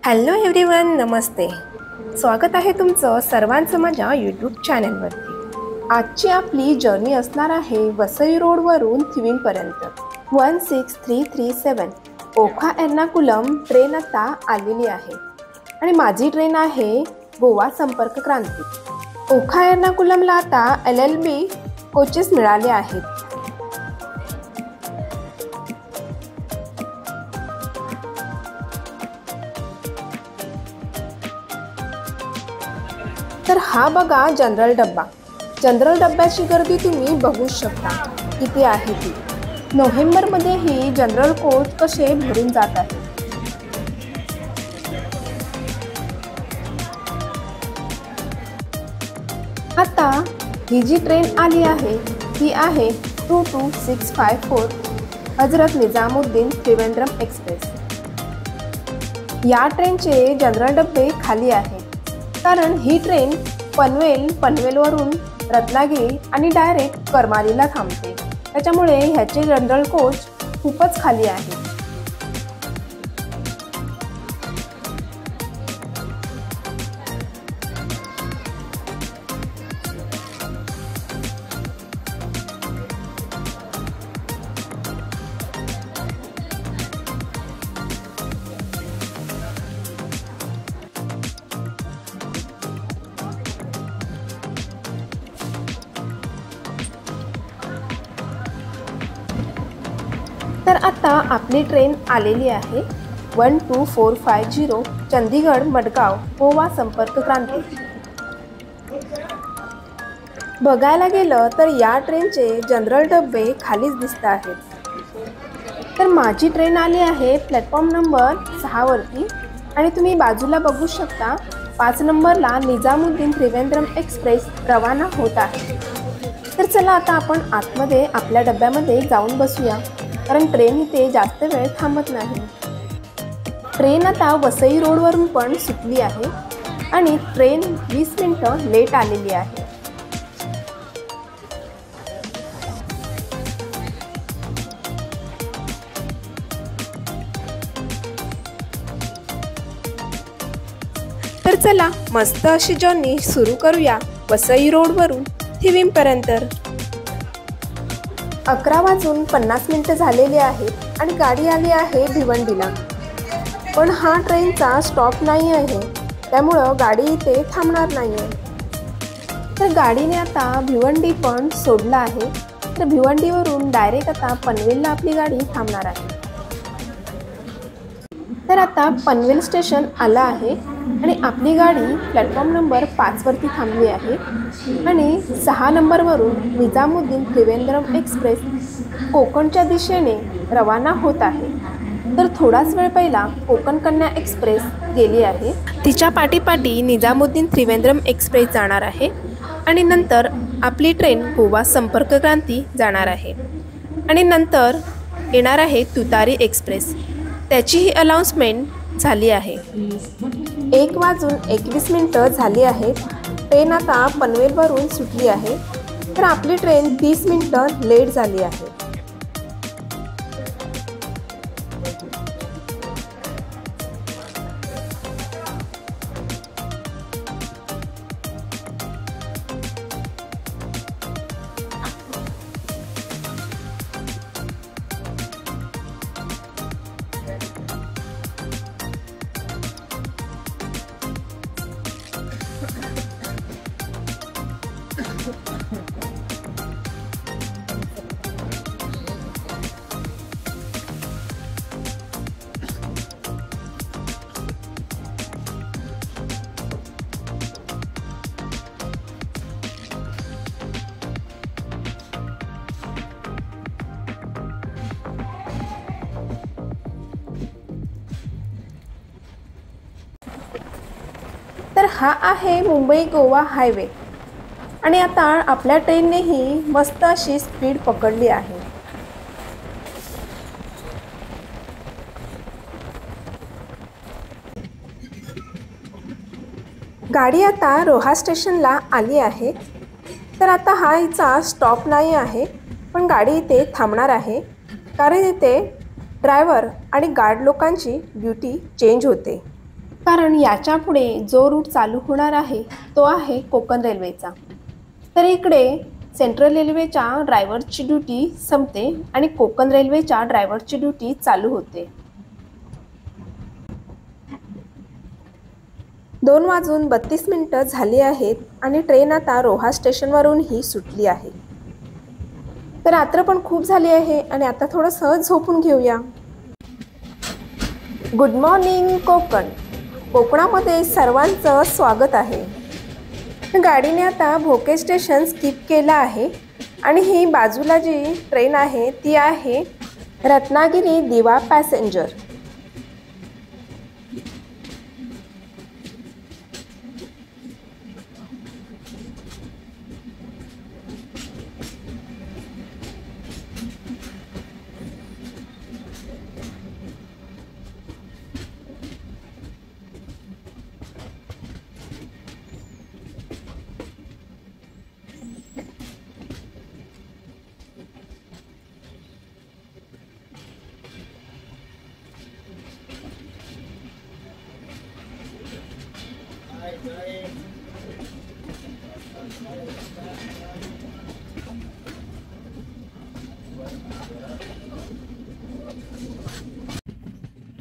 Hello everyone, नमस्ते. स्वागत आहे तुमचं सर्वांचं माझ्या यूट्यूब चॅनलवरती. आजची आपली जर्नी असणार आहे वसई रोडवरून थिविमपर्यंत. 16337 ओखा एर्नाकुलम ट्रेन आता आलेली आहे आणि माझी ट्रेन आहे गोवा संपर्क क्रांती. ओखा एर्नाकुलमला आता LLB कोचेस मिळाले आहेत. तर हा बघा जनरल डब्बा. जनरल डब्याची गर्दी तुम्ही बघू शकता किती आहे ती. नोव्हेंबरमध्ये ही जनरल कोच कसे भरून जात आहे. आता ही जी ट्रेन आली आहे ती आहे 22654 हजरत निजामुद्दीन त्रिवेंद्रम एक्सप्रेस. या ट्रेनचे जनरल डब्बे खाली आहेत कारण ही ट्रेन पनवेलवरून रत्नागिरी आणि डायरेक्ट करमालीला थांबते. त्याच्यामुळे ह्याचे जनरल कोच खूपच खाली आहे. तर आता आपली ट्रेन आलेली आहे 12450 चंदीगड मडगाव गोवा संपर्क क्रांती. बघायला गेलं तर या ट्रेनचे जनरल डब्बे खालीच दिसत आहेत. तर माझी ट्रेन आली आहे प्लॅटफॉर्म नंबर 6 वरती आणि तुम्ही बाजूला बघू शकता 5 नंबरला निजामुद्दीन त्रिवेंद्रम एक्सप्रेस रवाना होत आहे. तर चला आता आपण आतमध्ये आपल्या डब्यामध्ये जाऊन बसूया कारण ट्रेन इथे जास्त वेळ थांबत नाही. ट्रेन आता वसई रोडवरून पण सुटली आहे आणि ट्रेन 20 मिनिटं लेट आलेली आहे. तर चला मस्त अशी जर्नी सुरू करूया वसई रोडवरून थिविमपर्यंत. 11:50 झालेली आहेत आणि गाडी आली आहे भिवंडीला. पण हा ट्रेनचा स्टॉप नाही आहे त्यामुळं गाडी इथे थांबणार नाही आहे. तर गाडीने आता भिवंडी पण सोडलं आहे. तर भिवंडीवरून डायरेक्ट आता पनवेलला आपली गाडी थांबणार आहे. तर आता पनवेल स्टेशन आलं आहे आणि आपली गाडी प्लॅटफॉर्म नंबर 5 वरती थांबली आहे आणि 6 नंबरवरून निजामुद्दीन त्रिवेंद्रम एक्सप्रेस कोकणच्या दिशेने रवाना होत आहे. तर थोडाच वेळ पहिला कोकण कन्या एक्सप्रेस गेली आहे. तिच्या पाठीपाठी निजामुद्दीन त्रिवेंद्रम एक्सप्रेस जाणार आहे आणि नंतर आपली ट्रेन गोवा संपर्क क्रांती जाणार आहे आणि नंतर येणार आहे तुतारी एक्सप्रेस. त्याचीही अनाउन्समेंट झाली आहे. 1:21 झाली आहे. ट्रेन आता पनवेलवरून सुटली आहे. तर आपली ट्रेन 30 मिनिटं लेट झाली आहे. तर हा आहे मुंबई गोवा हायवे आणि आता आपल्या ट्रेननेही मस्त अशी स्पीड पकडली आहे. गाडी आता रोहा स्टेशनला आली आहे. तर आता हा हिचा स्टॉप नाही आहे पण गाडी इथे थांबणार आहे कारण इथे ड्रायव्हर आणि गार्ड लोकांची ड्युटी चेंज होते. कारण याच्या पुढे जो रूट चालू होणार आहे तो आहे कोकण रेल्वेचा। तर इकडे सेंट्रल रेल्वेच्या ड्रायव्हरची ड्युटी संपते आणि कोकण रेल्वेच्या ड्रायव्हरची ड्युटी चालू होते। 2:32 झाली आहेत आणि ट्रेन आता रोहा स्टेशनवरूनही सुटली आहे। तर रात्र पण खूप झाली आहे आणि आता थोडंसं झोपून घेऊया। Good morning Konkan. कोकणामध्ये सर्वांचं स्वागत आहे। गाडीने आता भोके स्टेशन स्किप केलं आहे आणि ही बाजूला जी ट्रेन आहे ती आहे रत्नागिरी दिवा पॅसेंजर।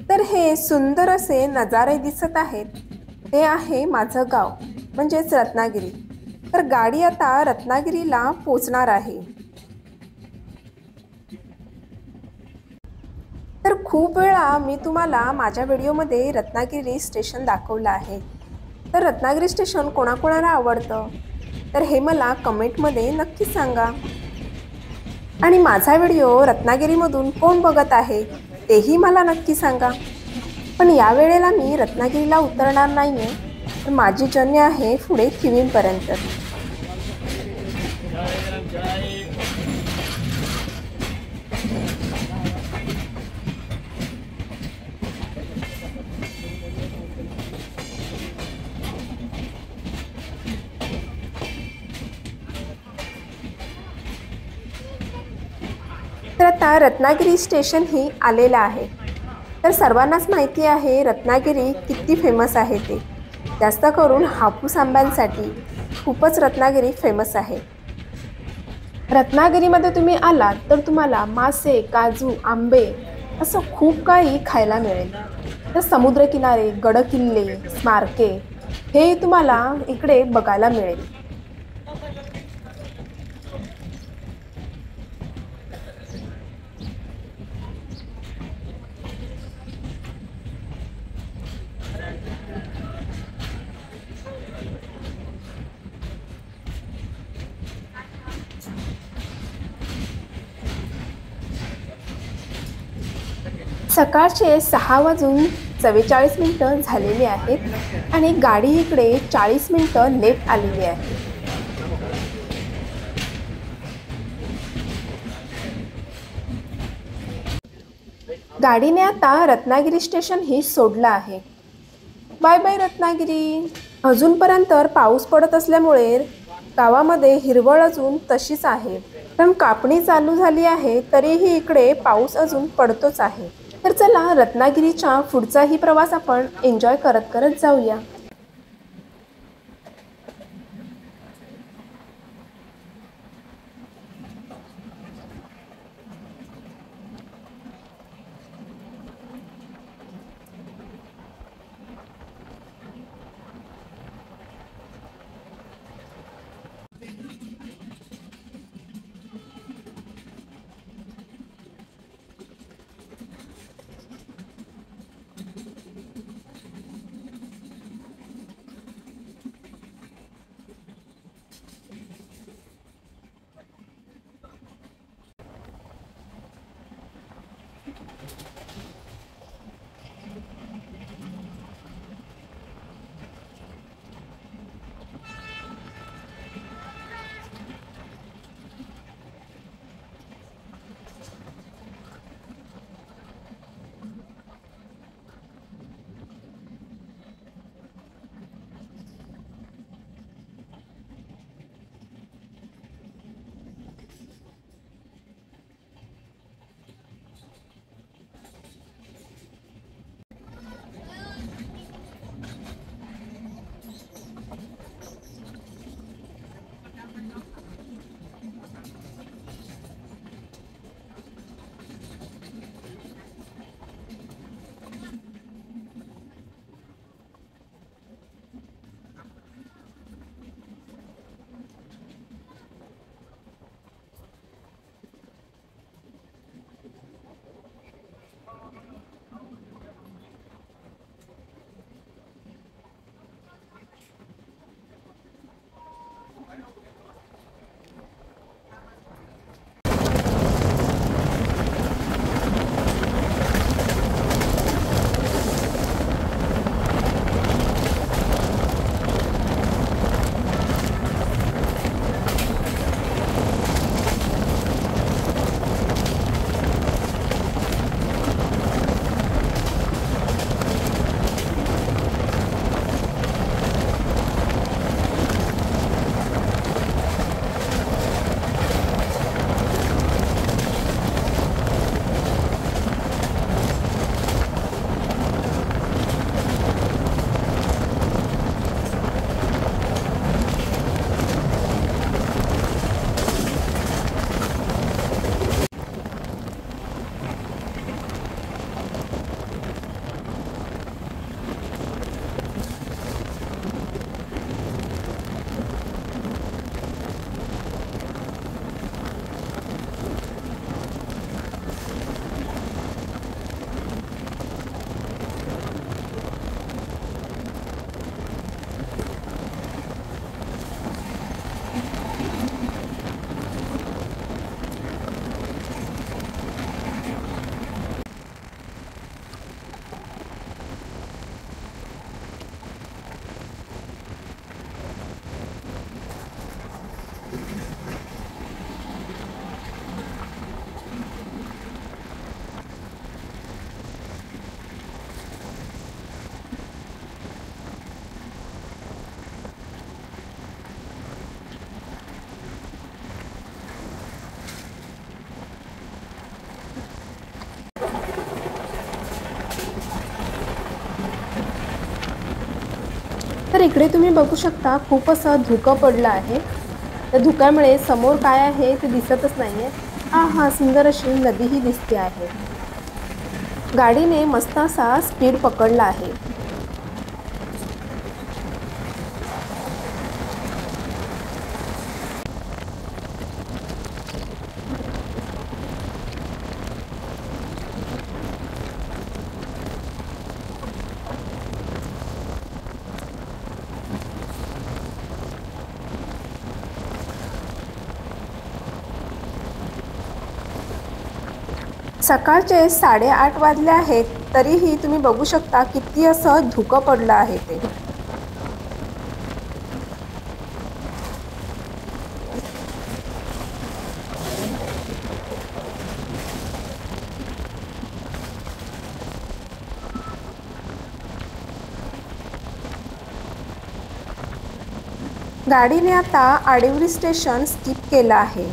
तर हे सुंदर असे नजारे दिसत आहेत ते आहे माझं गाव म्हणजेच रत्नागिरी। तर गाडी आता रत्नागिरीला पोहोचणार आहे। तर खूप वेळा मी तुम्हाला माझ्या व्हिडिओमध्ये रत्नागिरी स्टेशन दाखवलं आहे। तर रत्नागिरी स्टेशन कोणाकोणाला आवडतं तर हे मला कमेंटमध्ये नक्की सांगा। आणि माझा व्हिडिओ रत्नागिरीमधून कोण बघत आहे तेही मला नक्की सांगा। पण या वेळेला मी रत्नागिरीला उतरणार नाही आहे, तर माझी जर्नी आहे पुढे थिविमपर्यंत। तर आता रत्नागिरी स्टेशन ही आलेलं आहे। तर सर्वांनाच माहिती आहे रत्नागिरी किती फेमस आहे ते। जास्त करून हापूस आंब्यांसाठी खूपच रत्नागिरी फेमस आहे। रत्नागिरीमध्ये तुम्ही आलात तर तुम्हाला मासे, काजू, आंबे असं खूप काही खायला मिळेल। तर समुद्रकिनारे, गडकिल्ले, स्मारके हे तुम्हाला इकडे बघायला मिळेल। सकाळचे 6:44 झालेले आहेत आणि गाडी इकडे 40 मिनिटं लेट आलेली आहे। गाडीने आता रत्नागिरी स्टेशन ही सोडलं आहे। Bye bye Ratnagiri. अजूनपर्यंत पाऊस पडत असल्यामुळे गावामध्ये हिरवळ अजून तशीच आहे। पण कापणी चालू झाली आहे तरीही इकडे पाऊस अजून पडतोच आहे। तर चला रत्नागिरीचा पुढचाही प्रवास आपण एन्जॉय करत करत जाऊया। तर इकडे तुम्ही बघू शकता खूप असं धुकं पडलं आहे. त्या धुक्यामुळे समोर काय आहे ते दिसतच नाहीये. हा सुंदर अशी नदीही दिसते आहे. गाडीने मस्त असा स्पीड पकडला आहे. सकाळचे 8:30 वाजले आहेत, तरीही तुम्ही बघू शकता किती असं धुकं पडलं आहे ते. गाडीने आता आडिवरी स्टेशन स्किप केलं आहे.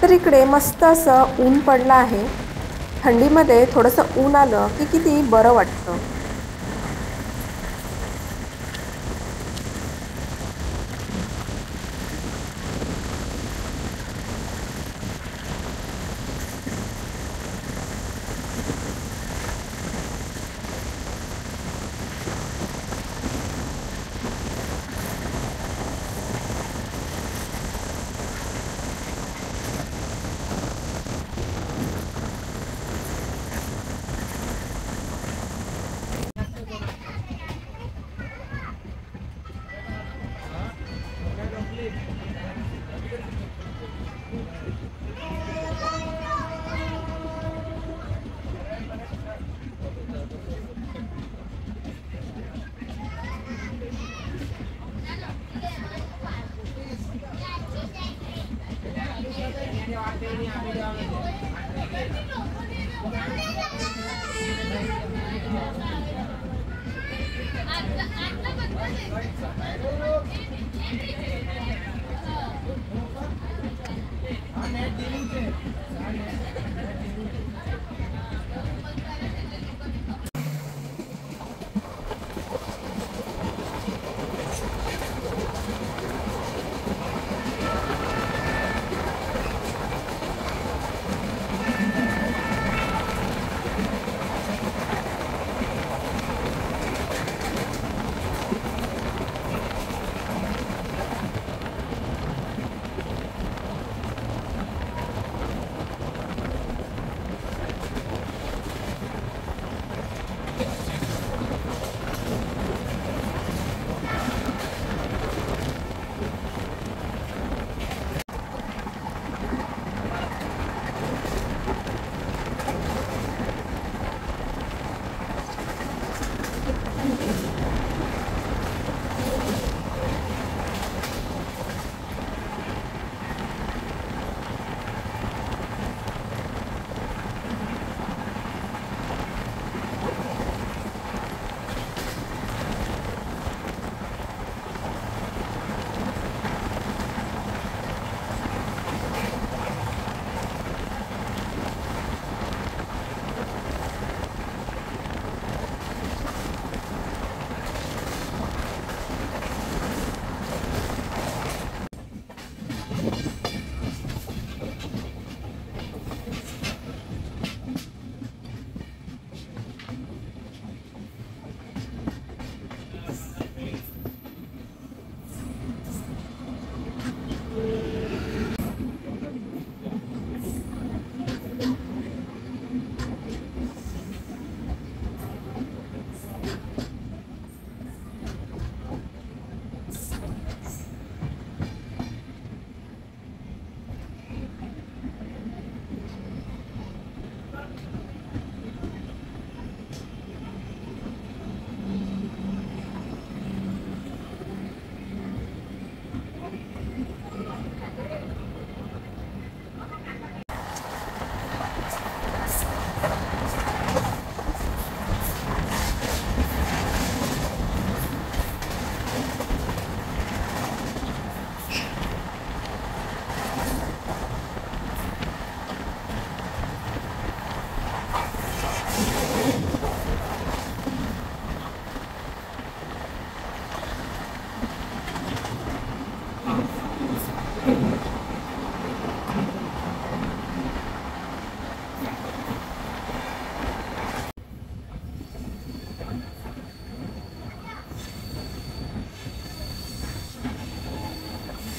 तर इकडे मस्त असं ऊन पडलं आहे। थंडीमध्ये थोडंसं ऊन आलं की किती बरं वाटतं।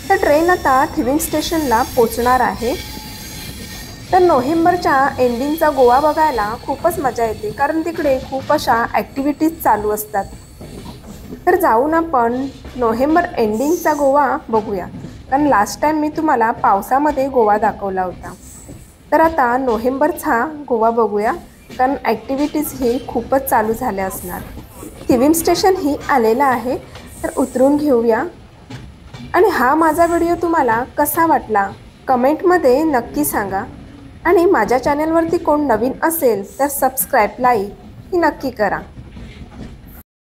तर ट्रेन आता थिविंग स्टेशनला पोहोचणार आहे। तर नोव्हेंबरच्या एंडिंगचा गोवा बघायला खूपच मजा येते, कारण तिकडे खूप अशा ॲक्टिव्हिटीज चालू असतात। तर जाऊन आपण नोव्हेंबर एंडिंगचा गोवा बघूया, कारण लास्ट टाइम मी तुम्हाला पावसामध्ये गोवा दाखवला होता। तर आता नोव्हेंबरचा गोवा बघूया, कारण ॲक्टिव्हिटीज ही खूपच चालू झाल्या असणार। थिविंग स्टेशन ही आलेलं आहे, तर उतरून घेऊया। आणि हा माझा व्हिडिओ तुम्हाला कसा वाटला कमेंटमध्ये नक्की सांगा। आणि माझ्या चॅनलवरती कोण नवीन असेल तर सबस्क्राईब लाईक ही नक्की करा।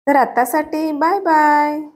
तर आतासाठी बाय बाय।